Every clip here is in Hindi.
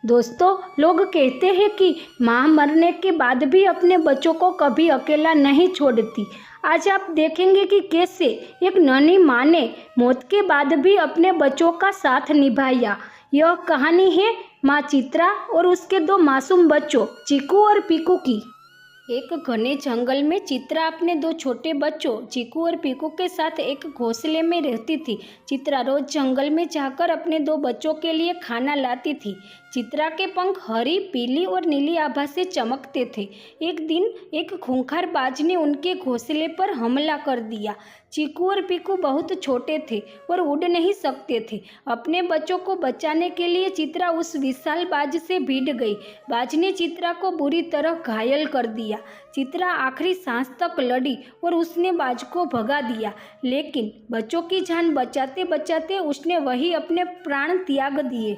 दोस्तों, लोग कहते हैं कि माँ मरने के बाद भी अपने बच्चों को कभी अकेला नहीं छोड़ती। आज आप देखेंगे कि कैसे एक नन्ही माँ ने मौत के बाद भी अपने बच्चों का साथ निभाया। यह कहानी है माँ चित्रा और उसके दो मासूम बच्चों चीकू और पीकू की। एक घने जंगल में चित्रा अपने दो छोटे बच्चों चीकू और पीकू के साथ एक घोंसले में रहती थी। चित्रा रोज जंगल में जाकर अपने दो बच्चों के लिए खाना लाती थी। चित्रा के पंख हरी, पीली और नीली आभा से चमकते थे। एक दिन एक खूंखार बाज ने उनके घोंसले पर हमला कर दिया। चीकू और पीकू बहुत छोटे थे और उड़ नहीं सकते थे। अपने बच्चों को बचाने के लिए चित्रा उस विशाल बाज से भिड़ गई। बाज ने चित्रा को बुरी तरह घायल कर दिया। चित्रा आखिरी सांस तक लड़ी और उसने बाज को भगा दिया, लेकिन बच्चों की जान बचाते बचाते उसने वही अपने प्राण त्याग दिए।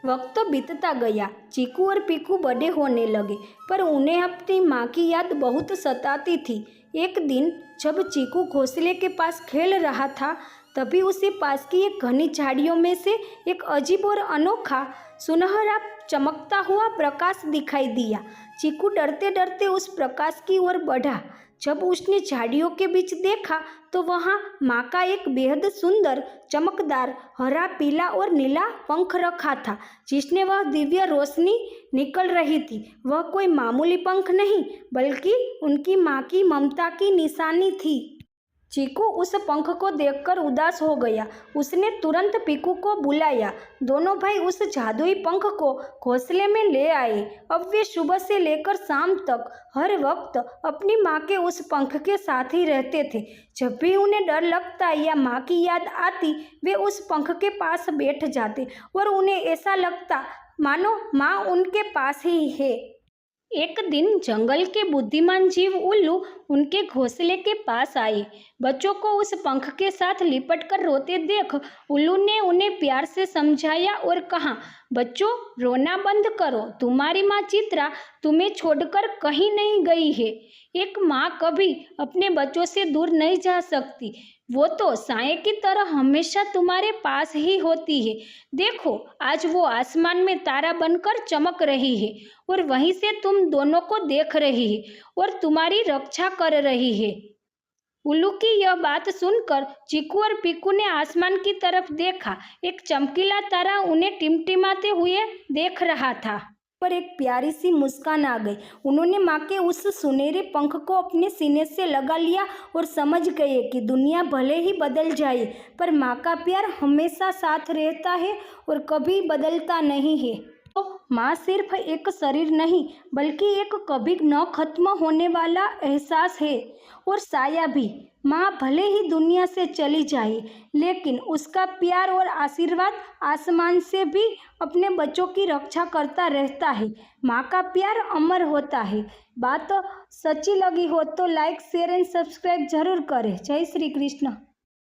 वक्त बीतता गया, चीकू और पीकू बड़े होने लगे, पर उन्हें अपनी माँ की याद बहुत सताती थी। एक दिन जब चीकू घोंसले के पास खेल रहा था, तभी उसे पास की एक घनी झाड़ियों में से एक अजीब और अनोखा सुनहरा चमकता हुआ प्रकाश दिखाई दिया। चीकू डरते डरते उस प्रकाश की ओर बढ़ा। जब उसने झाड़ियों के बीच देखा तो वहाँ माँ का एक बेहद सुंदर, चमकदार हरा, पीला और नीला पंख रखा था, जिसने वह दिव्य रोशनी निकल रही थी। वह कोई मामूली पंख नहीं, बल्कि उनकी माँ की ममता की निशानी थी। चीकू उस पंख को देखकर उदास हो गया। उसने तुरंत पीकू को बुलाया। दोनों भाई उस जादुई पंख को घोंसले में ले आए। अब वे सुबह से लेकर शाम तक हर वक्त अपनी माँ के उस पंख के साथ ही रहते थे। जब भी उन्हें डर लगता या माँ की याद आती, वे उस पंख के पास बैठ जाते और उन्हें ऐसा लगता मानो माँ उनके पास ही है। एक दिन जंगल के बुद्धिमान जीव उल्लू उनके घोंसले के पास आए। बच्चों को उस पंख के साथ लिपटकर रोते देख उल्लू ने उन्हें प्यार से समझाया और कहा, बच्चों, रोना बंद करो। तुम्हारी माँ चित्रा तुम्हें छोड़कर कहीं नहीं गई है। एक माँ कभी अपने बच्चों से दूर नहीं जा सकती। वो तो साए की तरह हमेशा तुम्हारे पास ही होती है। देखो, आज वो आसमान में तारा बनकर चमक रही है और वहीं से तुम दोनों को देख रही है और तुम्हारी रक्षा कर रही है। उल्लू की यह बात सुनकर चीकू और पीकू ने आसमान की तरफ देखा। एक चमकीला तारा उन्हें टिमटिमाते हुए देख रहा था। पर एक प्यारी सी मुस्कान आ गई। उन्होंने माँ के उस सुनहरे पंख को अपने सीने से लगा लिया और समझ गए कि दुनिया भले ही बदल जाए, पर माँ का प्यार हमेशा साथ रहता है और कभी बदलता नहीं है। तो माँ सिर्फ एक शरीर नहीं, बल्कि एक कभी न खत्म होने वाला एहसास है। और साया भी। माँ भले ही दुनिया से चली जाए, लेकिन उसका प्यार और आशीर्वाद आसमान से भी अपने बच्चों की रक्षा करता रहता है। माँ का प्यार अमर होता है। बात सच्ची लगी हो तो लाइक, शेयर एंड सब्सक्राइब जरूर करें। जय श्री कृष्ण।